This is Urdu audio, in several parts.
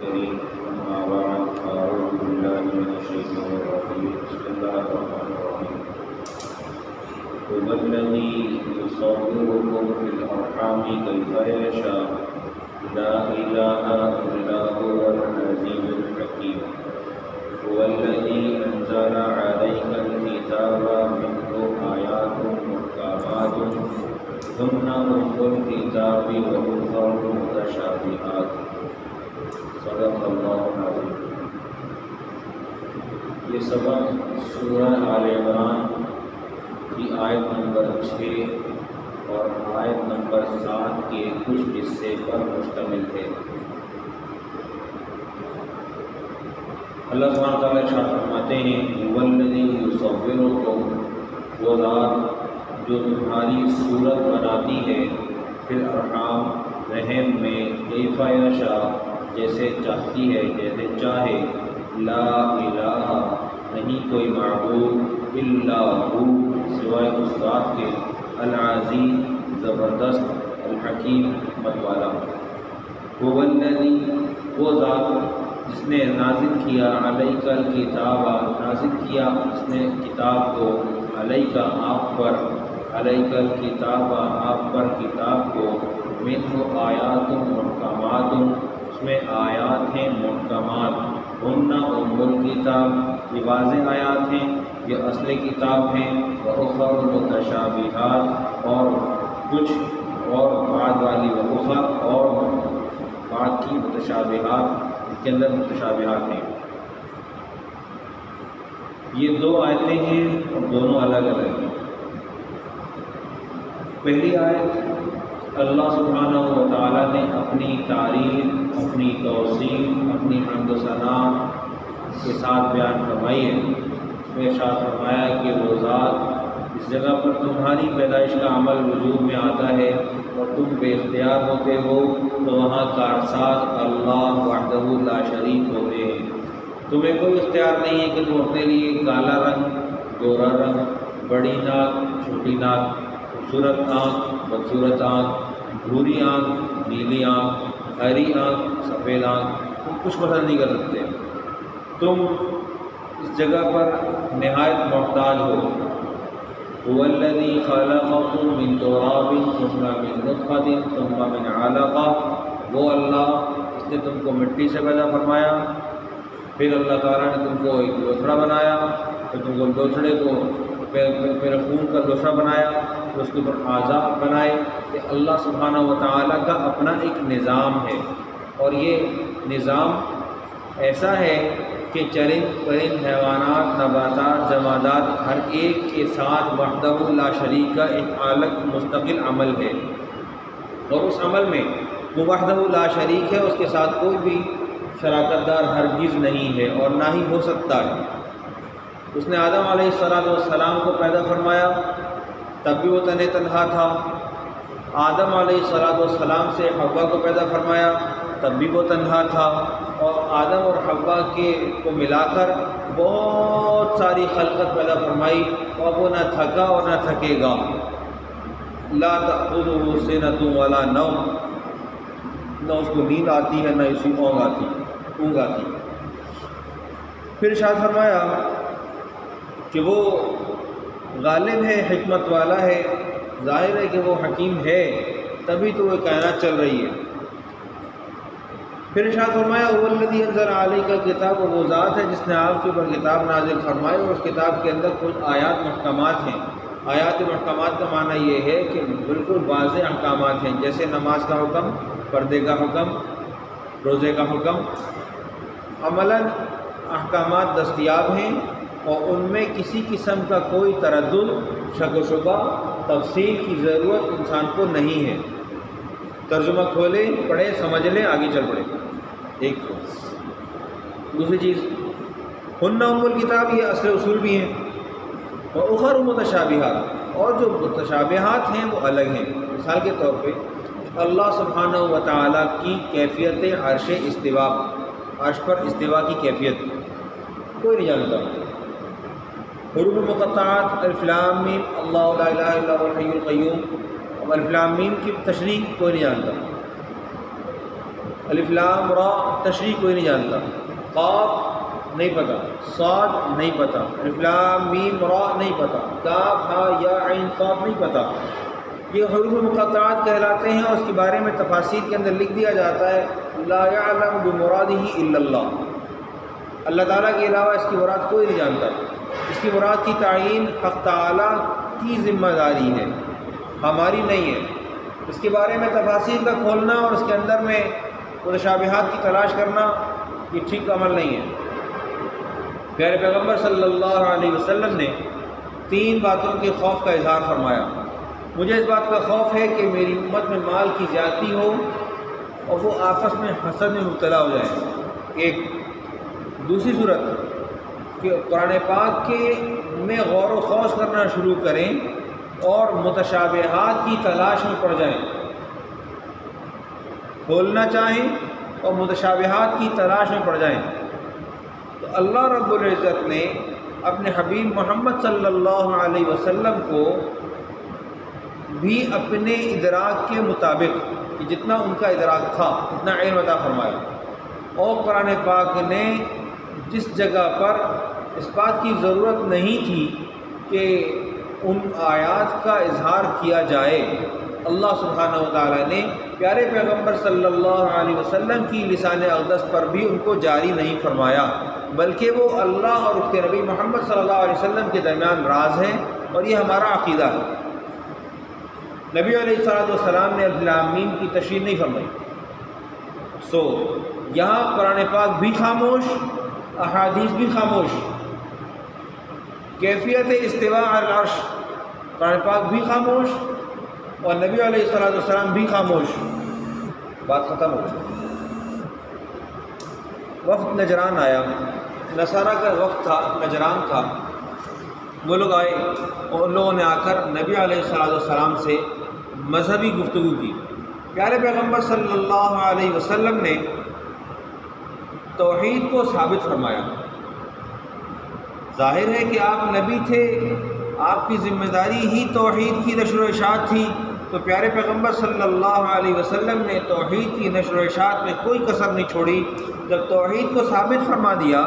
الكريم أما بعد أعوذ بالله من الشيطان الرجيم بسم الله الرحمن الرحيم هو الذي يصوركم في الأرحام كيف يشاء لا إله إلا هو العزيز الحكيم هو الذي أنزل عليك الكتاب منه آيات محكمات هن أم الكتاب وأخر متشابهات صدق اللہ العظیم۔ یہ سبق سورہ آل عمران کی آیت نمبر 6 اور آیت نمبر 7 کے کچھ حصے پر مشتمل ہے۔ اللہ سبحانہ تعالیٰ ارشاد فرماتے ہیں والذی یصورکم، وہ ذات جو تمہاری صورت بناتی ہے پھر ارحام رحم میں کیف یشاء، جیسے چاہتی ہے جیسے چاہے، لا الہ نہیں کوئی معبود الا ہو سوائے اس ذات کے، العزیز زبردست، الحکیم حکمت والا۔ هو الذی، وہ ذات جس نے نازل کیا علیک الکتاب، نازل کیا اس نے کتاب کو، علیک آپ پر، علیک الکتاب آپ پر کتاب کو، منہ آیات محکمات اس میں آیات ہیں محکمات، ہن ام الکتاب یہ واضح آیات ہیں، یہ اصل کتاب ہیں، وأخر متشابہات اور کچھ اور بعد والی، وأخر اور بعد کی متشابہات اس کے اندر متشابہات ہیں۔ یہ دو آیتیں ہیں اور دونوں الگ الگ ہیں۔ پہلی آیت اللہ سبحانہ و تعالیٰ نے اپنی تعریف، اپنی توصیف، اپنی حمد و ثنا کے ساتھ بیان فرمائی ہے۔ اس میں ارشاد فرمایا کہ وہ ذات اس جگہ پر تمہاری پیدائش کا عمل وجود میں آتا ہے اور تم بے اختیار ہوتے ہو، تو وہاں کارساز اللہ وحدہ لا شریک ہوتے ہیں۔ تمہیں کوئی اختیار نہیں ہے کہ تم اپنے لیے کالا رنگ، گورا رنگ، بڑی ناک، چھوٹی ناک، خوبصورت آنکھ، بدصورت آنکھ، بھوری آنکھ، نیلی آنکھ، ہری آنکھ، سفید آنکھ، تم کچھ پسند نہیں کر سکتے۔ تم اس جگہ پر نہایت محتاج ہو۔ هو الذی خلقکم من تراب ثم من نطفۃ ثم من علقہ، وہ اللہ اس نے تم کو مٹی سے پیدا فرمایا، پھر اللہ تعالیٰ نے تم کو ایک لوتھڑا بنایا، پھر تم کو لوتھڑے کو پھر خون کا لوتھڑا بنایا، پھر اس کے اوپر اعضاء بنائے۔ کہ اللہ سبحانہ و تعالیٰ کا اپنا ایک نظام ہے، اور یہ نظام ایسا ہے کہ چرند پرند، حیوانات، نباتات، جمادات ہر ایک کے ساتھ وحدہ لا شریک کا ایک الگ مستقل عمل ہے، اور اس عمل میں وہ وحدہ لا شریک ہے، اس کے ساتھ کوئی بھی شراکت دار ہرگز نہیں ہے اور نہ ہی ہو سکتا ہے۔ اس نے آدم علیہ السلام کو پیدا فرمایا، تب بھی وہ تنہا تھا۔ آدم علیہ السلام سے حوا کو پیدا فرمایا، تب بھی وہ تنہا تھا، اور آدم اور حوا کو ملا کر بہت ساری خلقت پیدا فرمائی، اور وہ نہ تھکا اور نہ تھکے گا۔ لا تأخذہ سنۃ ولا نوم، نہ اس کو نیند آتی ہے نہ اسی اونگ آتی۔ پھر ارشاد فرمایا کہ وہ غالب ہے، حکمت والا ہے، ظاہر ہے کہ وہ حکیم ہے، تبھی تو وہ کائنات چل رہی ہے۔ پھر ارشاد فرمایا هو الذی انزل علیک الکتاب، وہ ذات ہے جس نے آپ کے اوپر کتاب نازل فرمائی، اور اس کتاب کے اندر کچھ آیات محکمات ہیں۔ آیات محکمات کا معنی یہ ہے کہ بالکل واضح احکامات ہیں، جیسے نماز کا حکم، پردے کا حکم، روزے کا حکم۔ عملاً احکامات دستیاب ہیں، اور ان میں کسی قسم کا کوئی تردد، شک و شبہ، تفصیل کی ضرورت انسان کو نہیں ہے۔ ترجمہ کھولے، پڑھے، سمجھ لے، آگے چل پڑے۔ ایک تو دوسری چیز، ہن ام الکتاب، یہ اصل اصول بھی ہیں، اور اخر متشابہات، اور جو متشابہات ہیں وہ الگ ہیں۔ مثال کے طور پہ اللہ سبحانہ و تعالیٰ کی کیفیت عرش استوا، عرش پر استوا کی کیفیت کوئی نہیں جانتا۔ حروف مقطعات الف لام میم، اللہ لا الہ الا هو الحی القیوم، اور الف لام میم کی تشریح کوئی نہیں جانتا۔ الف لام را تشریح کوئی نہیں جانتا، قاف نہیں پتہ، صاد نہیں پتہ، الف لام میم را نہیں پتہ، کاف ہا یا عین صاد نہیں پتہ، یہ حروف مقطعات کہلاتے ہیں، اور اس کے بارے میں تفاسیر کے اندر لکھ دیا جاتا ہے لا یعلم بمرادہ الا اللہ، اللہ تعالیٰ کے علاوہ اس کی مراد کوئی نہیں جانتا، اس کی مراد کی تعین حق تعالیٰ کی ذمہ داری ہے، ہماری نہیں ہے۔ اس کے بارے میں تفاسیر کا کھولنا اور اس کے اندر میں متشابہات کی تلاش کرنا یہ ٹھیک عمل نہیں ہے۔ پیارے پیغمبر صلی اللہ علیہ وسلم نے 3 باتوں کے خوف کا اظہار فرمایا، مجھے اس بات کا خوف ہے کہ میری امت میں مال کی زیادتی ہو اور وہ آپس میں حسد میں مبتلا ہو جائیں۔ ایک دوسری صورت کہ قرآن پاک کے میں غور و خوض کرنا شروع کریں اور متشابہات کی تلاش میں پڑ جائیں، کھولنا چاہیں اور متشابہات کی تلاش میں پڑ جائیں۔ تو اللہ رب العزت نے اپنے حبیب محمد صلی اللہ علیہ وسلم کو بھی اپنے ادراک کے مطابق کہ جتنا ان کا ادراک تھا اتنا علم عطا فرمایا، اور قرآن پاک نے جس جگہ پر اس بات کی ضرورت نہیں تھی کہ ان آیات کا اظہار کیا جائے، اللہ سبحانہ و تعالیٰ نے پیارے پیغمبر صلی اللہ علیہ وسلم کی لسان اقدس پر بھی ان کو جاری نہیں فرمایا، بلکہ وہ اللہ اور اس کے نبی محمد صلی اللہ علیہ وسلم کے درمیان راز ہیں، اور یہ ہمارا عقیدہ ہے۔ نبی علیہ السلام نے الف لام میم کی تشریح نہیں فرمائی، یہاں قرآن پاک بھی خاموش، احادیث بھی خاموش، کیفیت استواء علی العرش قرآن پاک بھی خاموش اور نبی علیہ السلام بھی خاموش، بات ختم ہو گئی۔ وفد نجران آیا، نصارہ کا وفد تھا، نجران تھا، وہ لوگ آئے اور ان لوگوں نے آ کر نبی علیہ السلام سے مذہبی گفتگو کی۔ پیارے پیغمبر صلی اللہ علیہ وسلم نے توحید کو ثابت فرمایا، ظاہر ہے کہ آپ نبی تھے، آپ کی ذمہ داری ہی توحید کی نشر و اشاعت تھی، تو پیارے پیغمبر صلی اللہ علیہ وسلم نے توحید کی نشر و اشاعت میں کوئی کسر نہیں چھوڑی۔ جب توحید کو ثابت فرما دیا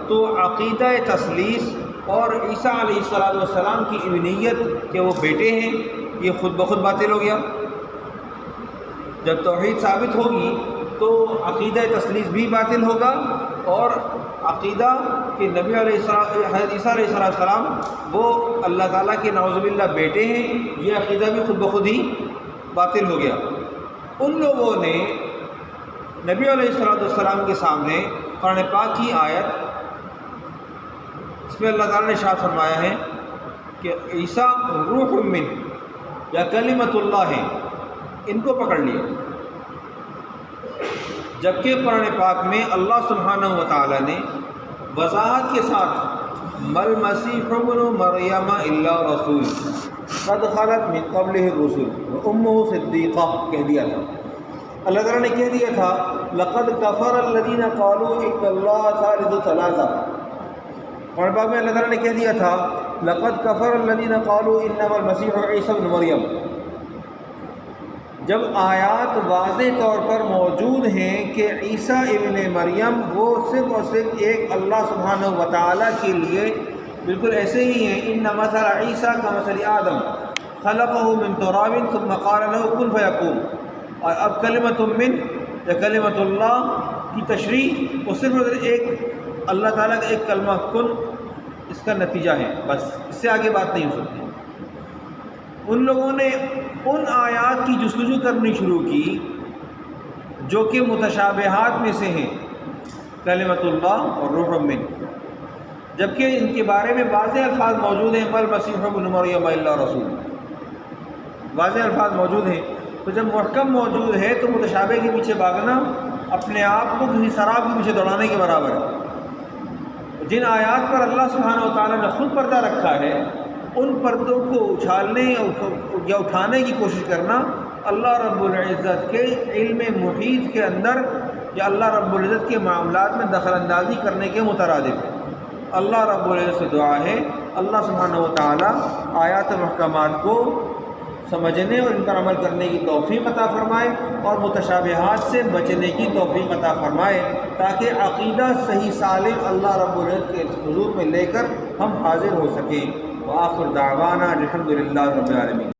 تو عقیدہ تثلیث اور عیسیٰ علیہ السلام کی ابنیت کہ وہ بیٹے ہیں یہ خود بخود باطل ہو گیا۔ جب توحید ثابت ہوگی تو عقیدہ تثلیث بھی باطل ہوگا، اور عقیدہ کہ نبی حضرت عیسیٰ علیہ السلام وہ اللہ تعالیٰ کے نعوذ باللہ بیٹے ہیں، یہ عقیدہ بھی خود بخود ہی باطل ہو گیا۔ ان لوگوں نے نبی علیہ السلام کے سامنے قرآن پاک کی آیت، اس میں اللہ تعالیٰ نے ارشاد فرمایا ہے کہ عیسیٰ روح من یا کلمۃ اللہ ہے، ان کو پکڑ لیا، جبکہ قرآن پاک میں اللہ سبحانہ و تعالیٰ نے وضاحت کے ساتھ مل مسیح ابن مریم الا رسول قد خلت من قبلہ الرسل وامہ صدیقہ کہہ دیا تھا۔ اللہ تعالیٰ نے کہہ دیا تھا لقد کفر الذین قالوا ان اللہ ثالث ثلاثہ، قرآن پاک میں اللہ تعالیٰ نے کہہ دیا تھا لقد کفر الذین قالوا انما المسیح عیسی ابن مریم۔ جب آیات واضح طور پر موجود ہیں کہ عیسیٰ ابن مریم وہ صرف اور صرف ایک اللہ سبحانہ و تعالیٰ کے لیے بالکل ایسے ہی ہیں، ان مثل عیسیٰ کمثل آدم خلقہ من تراب ثم قال له کن فیکون، اور اب کلمۃ من یا کلمۃ اللہ کی تشریح وہ صرف اور صرف ایک اللہ تعالیٰ کا ایک کلمہ کن اس کا نتیجہ ہے، بس اس سے آگے بات نہیں ہو سکتی۔ ان لوگوں نے ان آیات کی جستجو کرنی شروع کی جو کہ متشابہات میں سے ہیں، کلمۃ اللہ اور روح من، جبکہ ان کے بارے میں واضح الفاظ موجود ہیں مل مسیح ابن مریم الا رسول، واضح الفاظ موجود ہیں۔ تو جب محکم موجود ہے تو متشابہ کے پیچھے بھاگنا اپنے آپ کو کسی سراب کے پیچھے دوڑانے کے برابر ہے۔ جن آیات پر اللہ سبحانہ و تعالیٰ نے خود پردہ رکھا ہے ان پردوں کو اچھالنے یا اٹھانے کی کوشش کرنا اللہ رب العزت کے علم محیط کے اندر یا اللہ رب العزت کے معاملات میں دخل اندازی کرنے کے مترادف ہے۔ اللہ رب العزت سے دعا ہے اللہ سبحانہ و تعالیٰ آیات محکمات کو سمجھنے اور ان پر عمل کرنے کی توفیق عطا فرمائے، اور متشابہات سے بچنے کی توفیق عطا فرمائے، تاکہ عقیدہ صحیح سالم اللہ رب العزت کے حضور میں لے کر ہم حاضر ہو سکیں۔ وآخر دعوانا الحمد للہ رب العالمین۔